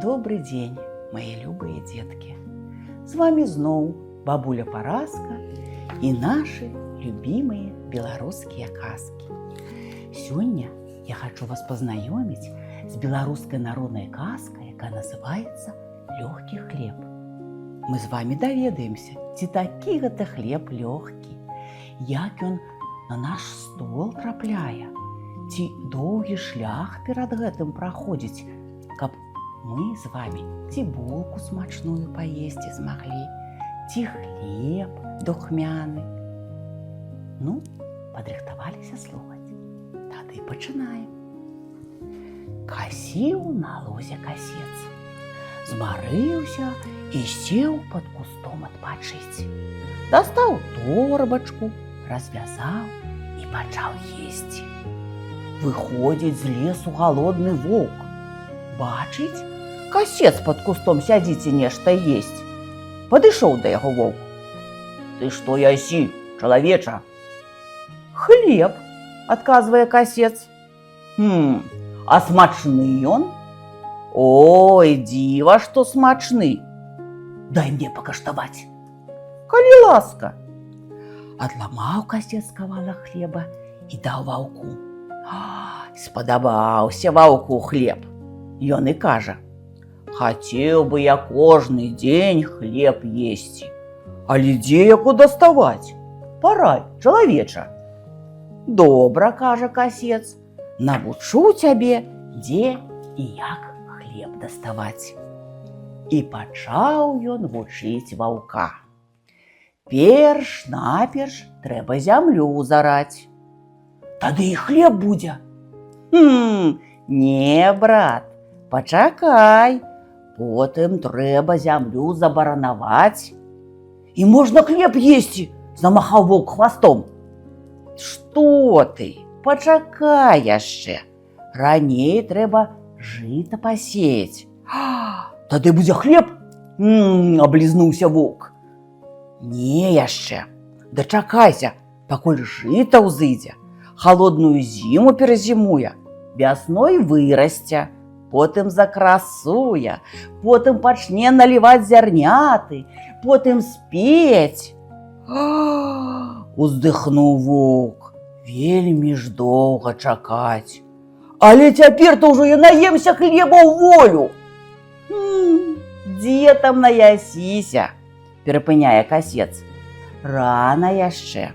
Добрый дзень, мои любыя дзеткі. З вами зноў бабуля Параска і нашы любімыя беларускія казкі. Сёння я хочу вас пазнаёміць з беларускай народнай казкай, якая называецца «Лёгкі хлеб». Мы з вами даведаемся, ці такі гэта хлеб лёгкі, як ён на наш стол трапляе, ці доўгі шлях перад гэтым праходзіць, каб мы з вами ці булку смачную паесці змаглі, ці хлеб духмяны. Ну, падрыхтаваліся слухаць. Тады пачынаем. Касіў на лозе касец. Змарыўся і сеў пад кустом адпачыць. Дастаў торбачку, развязаў і пачаў есці. Выходзіць з лесу галодны воўк. Бачыць, касец пад кустом сядзіць і нешта есць. Падышоў да яго воўк. Ты што ясі, чалавеча? Хлеб, адказвае касец. А смачны ён? Ой, дзіва, што смачны. Дай мне пакаштаваць. Калі ласка. Адламаў касец кавалак хлеба і даў ваўку. Спадабаўся ваўку хлеб. Ён і кажа: хацеў бы я кожны дзень хлеб есці, але дзе яго даставаць? Парай, чалавеча. Добра, кажа касец, навучу цябе, дзе і як хлеб даставаць. І пачаў ён вучыць ваўка. Перш-наперш трэба зямлю зараць. Тады і хлеб будзе. Не, брат, пачакай, потым трэба зямлю забаранаваць. І можна хлеб есці, замахаў воўк хвастом. Што ты, пачакай яшчэ. Раней трэба жыта пасеяць. Тады будзе хлеб? Аблізнуўся воўк. Не яшчэ, дачакайся, пакуль жыта ўзыдзе, халодную зіму перазімуе, вясной вырасце, потым закрасуе, потым пачне наліваць зярняты, потым спець. Уздыхнуў воўк, вельмі ж доўга чакаць. Але цяпер-то ўжо я наемся хлеба ў волю. Дзе там наясіся? Перапыняе касец. Рана яшчэ.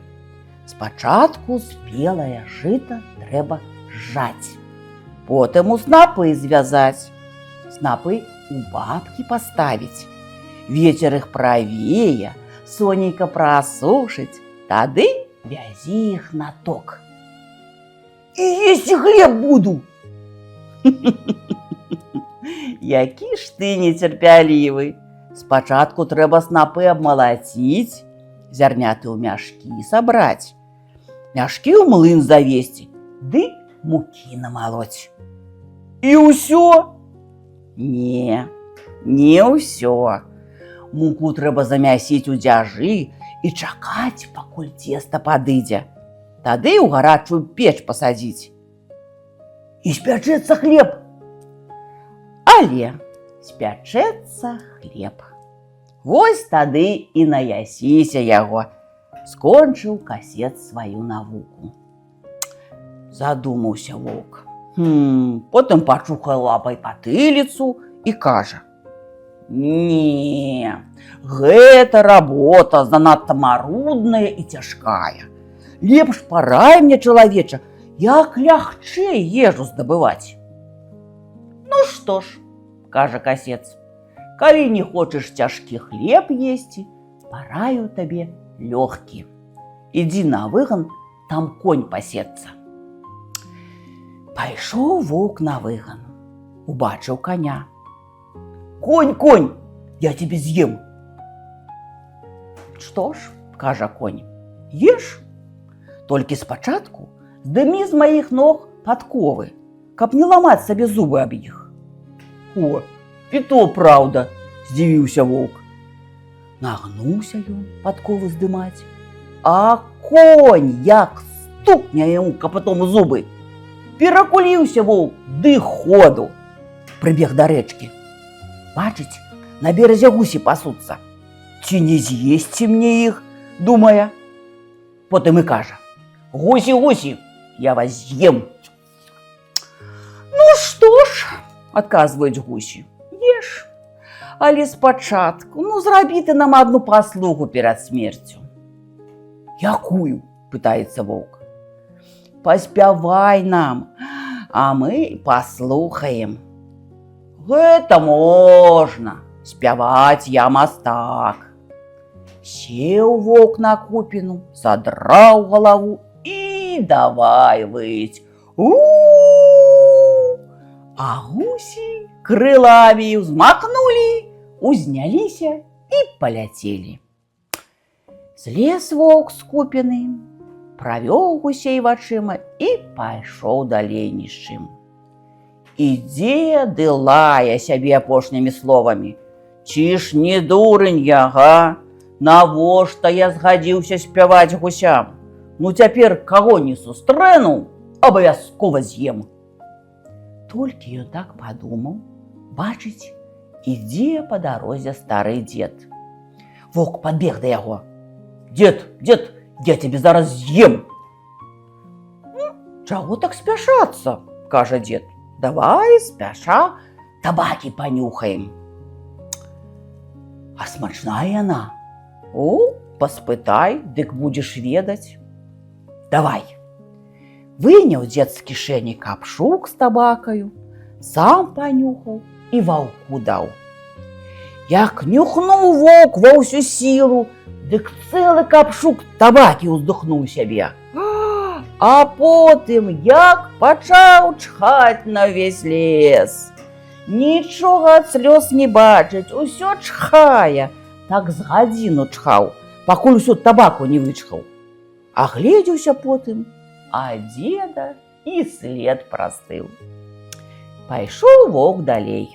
Спачатку спелае жыта трэба жаць. Потым у снапы звязаць. Снапы у бабкі паставіць. Вецер іх правее, сонейка праасушыць. Тады вязі іх на ток. І есці хлеб буду. Які ж ты нецярпялівы. Спачатку трэба снапы абмалаціць, зярняты ў мяшкі сабраць, мяшкі ў млын завесці, ды мукі намалоць. І ўсё? Не ўсё. Муку трэба замясіць у дзяжы і чакаць, пакуль цеста падыдзе. Тады ў гарачую печ пасадзіць. І спячэцца хлеб. Але спячэцца хлеб. Вось тады і наясіся яго, скончыў касец сваю навуку. Задумаўся воўк. Потым пачухаў лапай патыліцу і кажа: не, гэта работа занадта марудная і цяжкая. Лепш парай мне, чалавеча, як лягчэй ежу здабываць. Ну што ж, кажа касец, калі не хочаш цяжкі хлеб есці, параю табе лёгкі. Ідзі на выган, там конь пасецца. Пайшоў воўк на выган, убачыў коня. Конь, я тебе з'ем. Што ж, кажа конь, еш, толькі спачатку здымі з маіх ног падковы, каб не ламаць сабе зубы аб іх. О, і то праўда, здзівіўся воўк. Нагнуўся ён падковы здымаць, а конь як стукне яму капытом у зубы. Перакуліўся воўк, ды ходу. Прыбег да рэчкі. Бачыць, на березе гусі пасуцца. Ці не з'есці мне іх, думае. Потым і кажа: гусі, гусі, я вас з'ем. Ну што ж, адказваюць гусі, еш. Але спачатку, зрабі ты нам адну паслугу перад смерцю. Якую? Пытаецца воўк. Паспявай нам, а мы паслухаем. Гэта можна, спяваць я мастак. Сеў воўк на купіну, задраў галаву і давай выць. У-у-у! А гусі крыламі ўзмахнулі, узняліся і паляцелі. Злез воўк з купіны, правёў гусей вачыма і пайшоў далей ні з чым. Ідзе ды лае сябе апошнімі словамі. Ці ж не дурань я, га? Навошта я згадзіўся спяваць гусям? Ну цяпер каго не сустрэну, абавязкова з'ем. Толькі ён так падумаў, бачыць, ідзе па дарозе стары дзед. Воўк падбег да яго. Дзед, я цябе зараз з'ем. Чаго так спяшацца, кажа дзед. Давай, спяша, табакі панюхаем. А смачная яна? О, паспытай, дык будзеш ведаць. Давай. Выняў дзед з кішэні капшук з табакаю, сам панюхаў і ваўку даў. Як нюхнуў воўк ва ўсю сілу, дык цэлы капшук табакі ўздухнуў сябе. А потым як пачаў чхаць на ўвесь лес. Нічога ад слёз не бачыць, усё чхае. Так з гадзіну чхаў, пакуль усю табаку не вычхаў. Агледзеўся потым, а дзеда і след прастыў. Пайшоў воўк далей.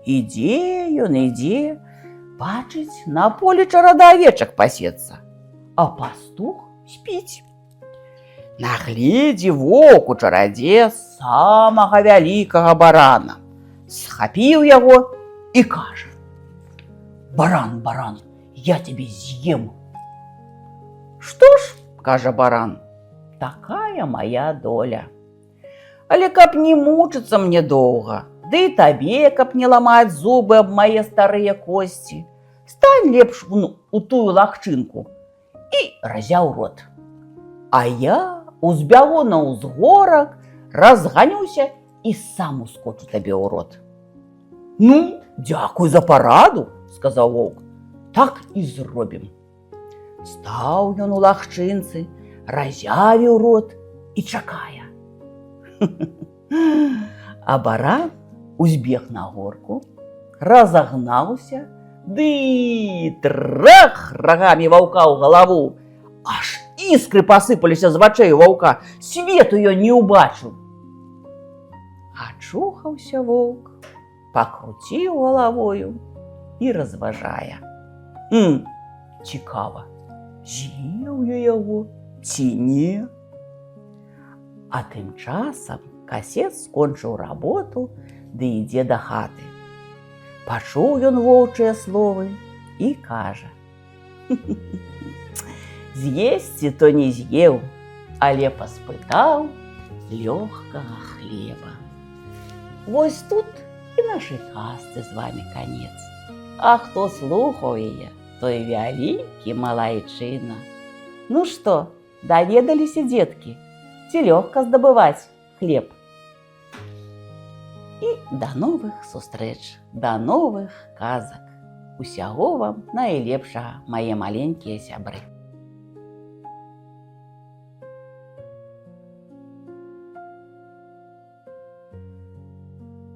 Ідзе ён, ідзе, бачыць, на полі чарада авечак пасецца, а пастух спіць. Нагледзе воўк у чарадзе самага вялікага барана, схапіў яго і кажа: баран, баран, я цябе з'ем. Што ж, кажа баран, такая моя доля. Але каб не мучыцца мне доўга, ды і табе, каб не ламаць зубы аб мае старыя косці, стань лепш у тую лагчынку і разяў рот. А я узбягу на ўзгорак, разганюся і сам ускочу табе ў рот. Ну, дзякуй за параду, сказаў воўк, так і зробім. Стаў ён у лагчынцы, разявіў рот і чакае. А баран узбег на горку, разагнаўся, ды трах рагамі ваўка ў галаву. Аж іскры пасыпаліся з вачэй ваўка, свету ён не ўбачыў. Ачухаўся воўк, пакруціў галавою і разважае. Цікава, з'еў я яго ці не? А тым часам касец скончыў работу ды ідзе да хаты. Пачуў ён воўчыя словы і кажа: з'есці то не з'еў, але паспытаў лёгкага хлеба. Вось тут і нашай казцы з вамі канец. А хто слухаў яе, той вялікі малайчына. Ну што, даведаліся, дзеткі, ці лёгка здабываць хлеб? І да новых сустрэч, да новых казак. Усяго вам найлепшага, мае маленькія сябры.